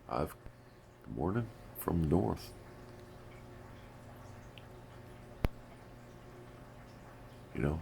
Good morning from the north. You know,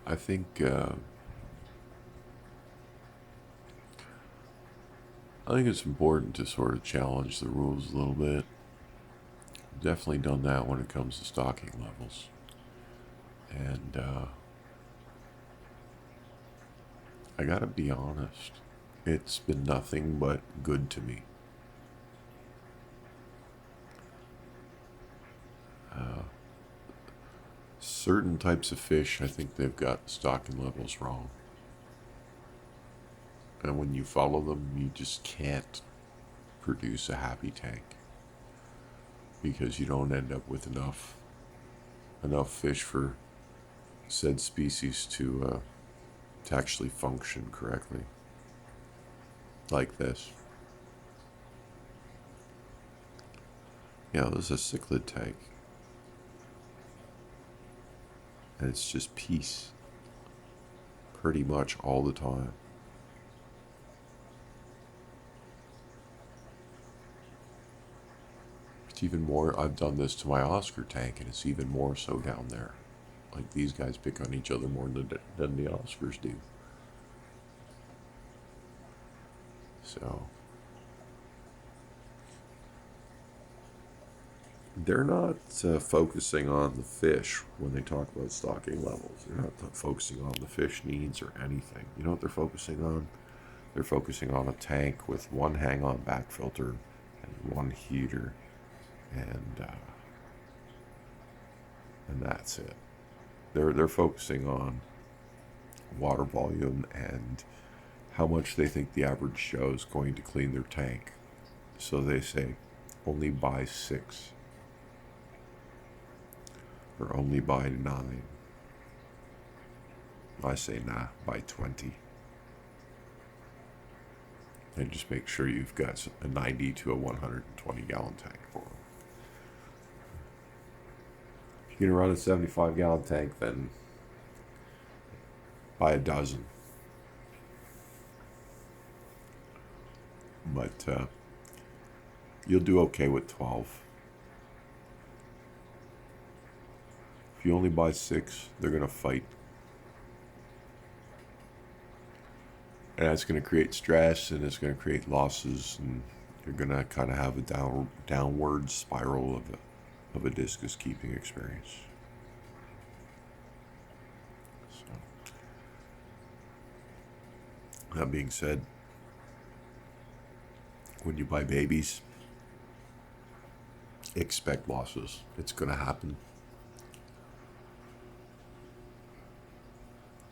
I think uh, I think it's important to sort of challenge the rules a little bit. Definitely done that when it comes to stocking levels, and I gotta be honest, it's been nothing but good to me. Uh, Certain types of fish, I think they've got stocking levels wrong, and when you follow them, you just can't produce a happy tank because you don't end up with enough fish for said species to actually function correctly, like this. This is a cichlid tank, and it's just peace pretty much all the time. It's even more. I've done this to my Oscar tank, and it's even more so down there. Like these guys pick on each other more than the Oscars do. So they're not focusing on the fish when they talk about stocking levels. They're not focusing on the fish needs or anything. You know what they're focusing on? They're focusing on a tank with one hang-on back filter and one heater, and uh, and that's it. They're focusing on water volume and how much they think the average Joe is going to clean their tank. So they say only buy 6 or only buy 9. I say nah, buy 20. And just make sure you've got a 90 to a 120 gallon tank for them. If you're gonna run a 75-gallon tank, then buy a dozen. But you'll do okay with 12. If you only buy 6, they're gonna fight, and that's gonna create stress, and it's gonna create losses, and you're gonna kind of have a downward spiral of a discus keeping experience. So that being said, when you buy babies, expect losses. It's gonna happen.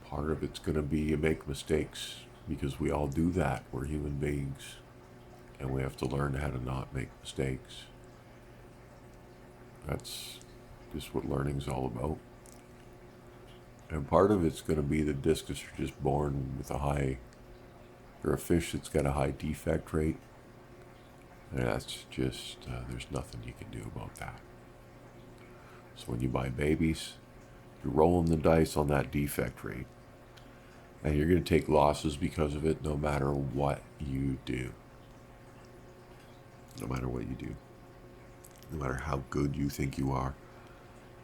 Part of it's gonna be you make mistakes because we all do that. We're human beings, and we have to learn how to not make mistakes. That's just what learning's all about. And part of it's going to be the discus are just born with a high, or a fish that's got a high defect rate. And that's just, there's nothing you can do about that. So when you buy babies, you're rolling the dice on that defect rate. And you're going to take losses because of it no matter what you do. No matter what you do. No matter how good you think you are.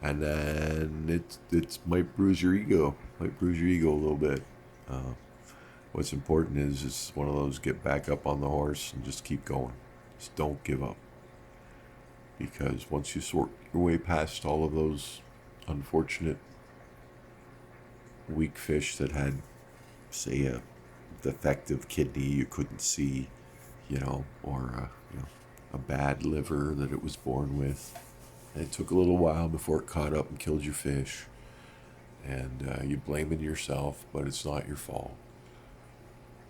And then it's might bruise your ego. Might bruise your ego a little bit. What's important is it's one of those get back up on the horse and just keep going. Just don't give up. Because once you sort your way past all of those unfortunate weak fish that had, say, a defective kidney you couldn't see, or a bad liver that it was born with, and it took a little while before it caught up and killed your fish, and you blaming yourself, but it's not your fault.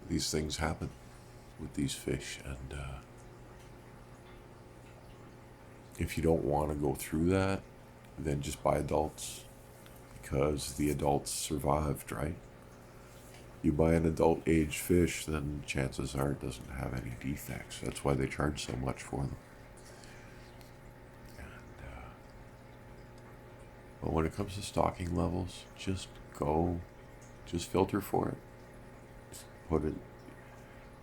These things happen with these fish, and if you don't want to go through that, then just buy adults because the adults survived, right? You buy an adult aged fish, then chances are it doesn't have any defects. That's why they charge so much for them. And, but when it comes to stocking levels, just filter for it. put it,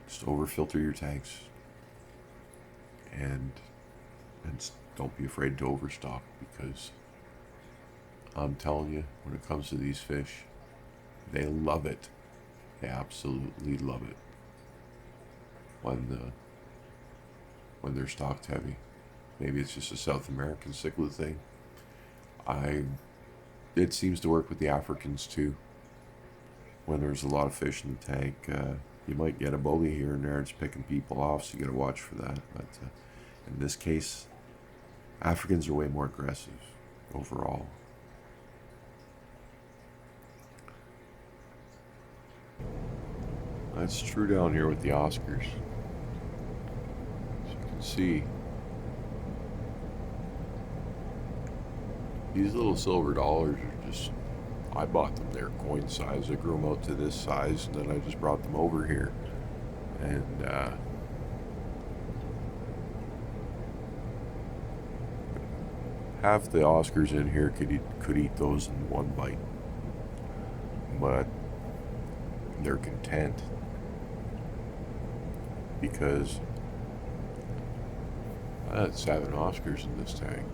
just over filter your tanks, and don't be afraid to overstock, because I'm telling you, when it comes to these fish, they love it. They absolutely love it when they're stocked heavy. Maybe it's just a South American cichlid thing. It seems to work with the Africans too. When there's a lot of fish in the tank, you might get a bully here and there. It's picking people off, so you got to watch for that. But in this case, Africans are way more aggressive overall. That's true down here with the Oscars. As you can see, these little silver dollars are just, I bought them, they're coin size. I grew them out to this size, and then I just brought them over here. And half the Oscars in here could eat those in one bite. But they're content, because I had 7 Oscars in this tank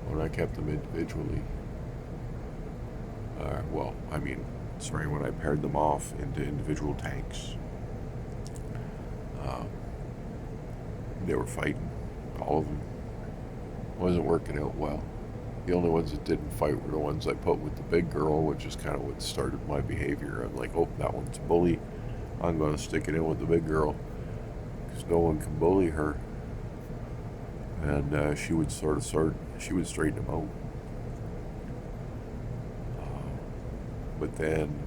when I kept them individually. When I paired them off into individual tanks. They were fighting, all of them. Wasn't working out well. The only ones that didn't fight were the ones I put with the big girl, which is kind of what started my behavior. I'm like, oh, that one's a bully. I'm going to stick it in with the big girl, because no one can bully her. And she would straighten them out. But then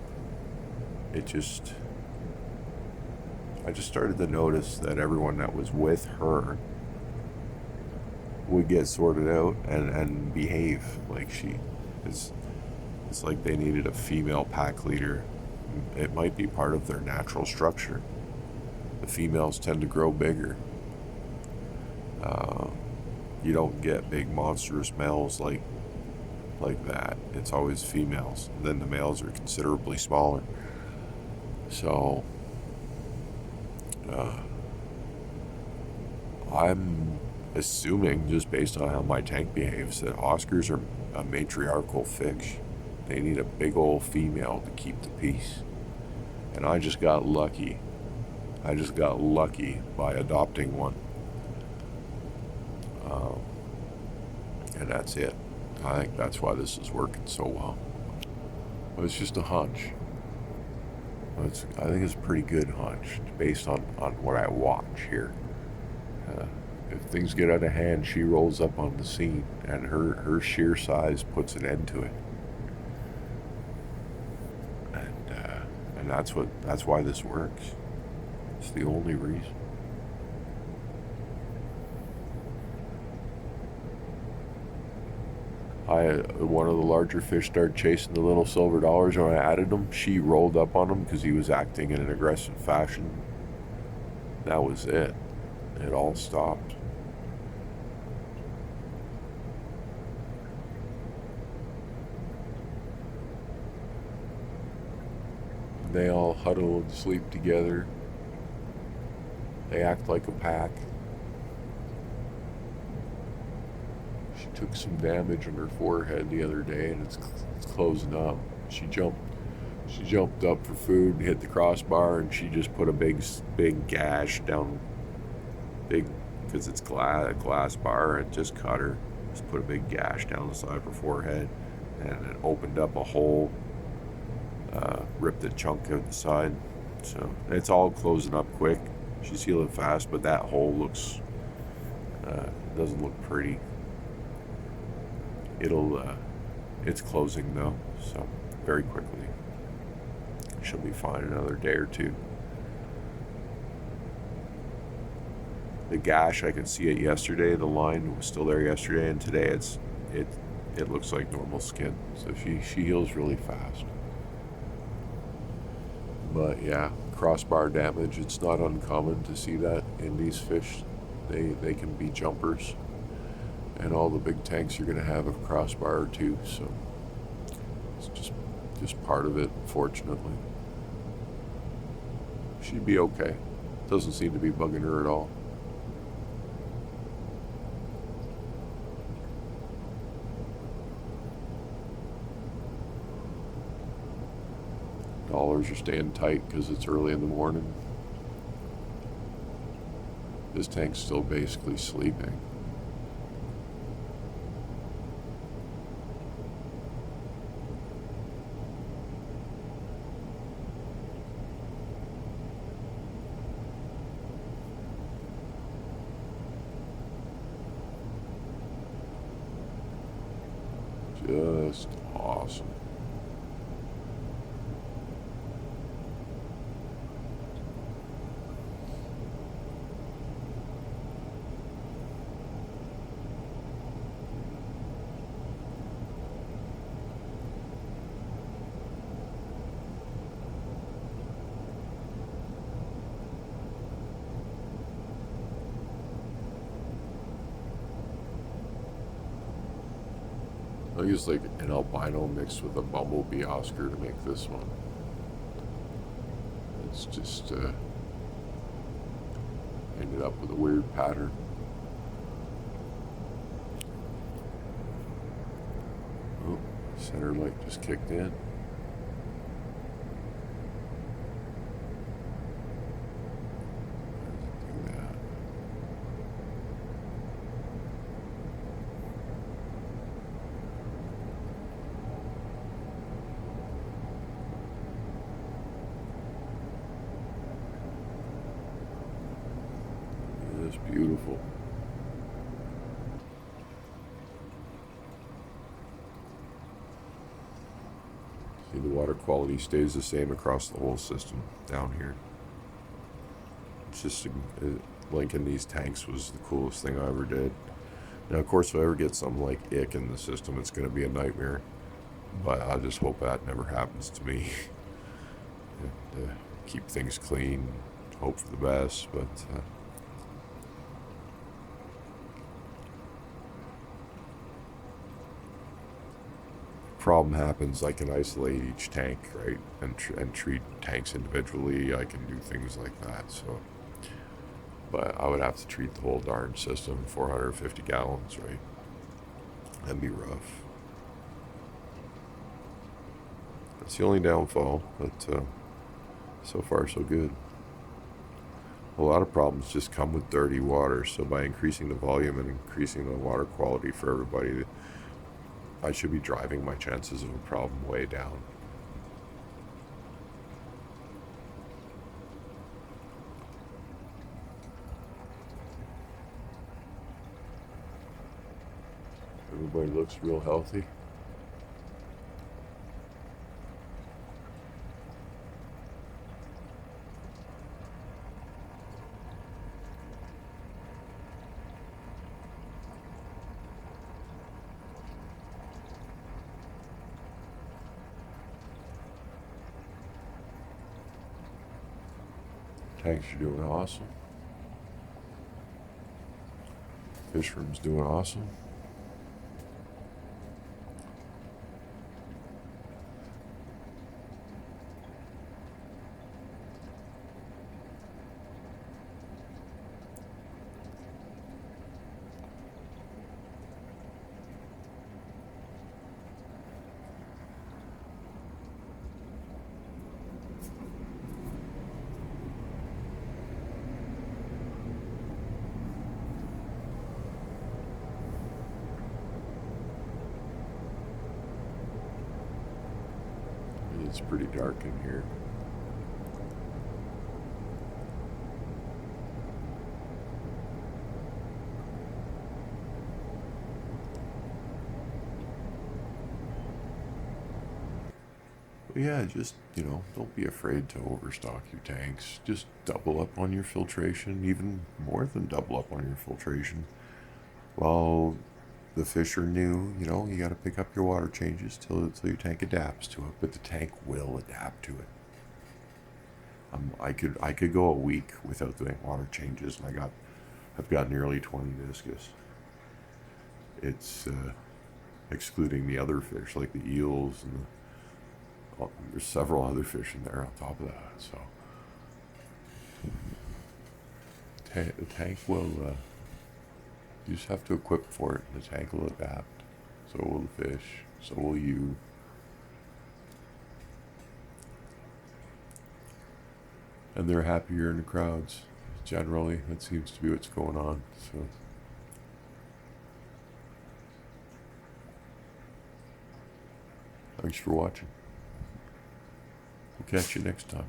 I just started to notice that everyone that was with her would get sorted out and behave like she is. It's like they needed a female pack leader. It might be part of their natural structure. The females tend to grow bigger. You don't get big monstrous males like that. It's always females. And then the males are considerably smaller. So I'm assuming, just based on how my tank behaves, that Oscars are a matriarchal fish. They need a big old female to keep the peace. And I just got lucky. By adopting one. And that's it. I think that's why this is working so well. But it's just a hunch. I think it's a pretty good hunch based on what I watch here. If things get out of hand, she rolls up on the scene, and her sheer size puts an end to it. And that's why this works. It's the only reason. One of the larger fish started chasing the little silver dollars, and when I added them, she rolled up on him because he was acting in an aggressive fashion. That was it. It all stopped. They all huddle and sleep together. They act like a pack. She took some damage on her forehead the other day, and it's closing up. She jumped up for food and hit the crossbar, and she just put a big gash down, because it's a glass bar. It just cut her. Just put a big gash down the side of her forehead, and it opened up a hole, ripped a chunk out the side. So it's all closing up quick. She's healing fast, but that hole doesn't look pretty. It's closing though, so very quickly. She'll be fine another day or two. The gash, I could see it yesterday. The line was still there yesterday, and today it looks like normal skin. So she heals really fast. But yeah, crossbar damage, it's not uncommon to see that in these fish. They can be jumpers. And all the big tanks are going to have a crossbar or two, so it's just part of it, fortunately. She'd be okay. Doesn't seem to be bugging her at all. Dollars are staying tight because it's early in the morning. This tank's still basically sleeping. Just awesome. I use like an albino mixed with a bumblebee Oscar to make this one. It's just ended up with a weird pattern. Oh, center light just kicked in. Do that. It's beautiful. See, the water quality stays the same across the whole system down here. It's just linking these tanks was the coolest thing I ever did. Now, of course, if I ever get something like ick in the system, it's going to be a nightmare. But I just hope that never happens to me. And, keep things clean, hope for the best, but problem happens, I can isolate each tank, right, and treat tanks individually. I can do things like that. So, but I would have to treat the whole darn system, 450 gallons, right? That'd be rough. That's the only downfall, but so far so good. A lot of problems just come with dirty water. So by increasing the volume and increasing the water quality for everybody, I should be driving my chances of a problem way down. Everybody looks real healthy. Tanks are doing awesome. Fish room's doing awesome. It's pretty dark in here. But yeah, just, don't be afraid to overstock your tanks. Just double up on your filtration, even more than double up on your filtration. While the fish are new, you got to pick up your water changes till your tank adapts to it. But the tank will adapt to it. I could go a week without doing water changes, and I've got nearly 20 discus. It's excluding the other fish like the eels and there's several other fish in there on top of that. So the tank will, you just have to equip for it. The tank will adapt. So will the fish. So will you. And they're happier in the crowds. Generally, that seems to be what's going on. So, thanks for watching. We'll catch you next time.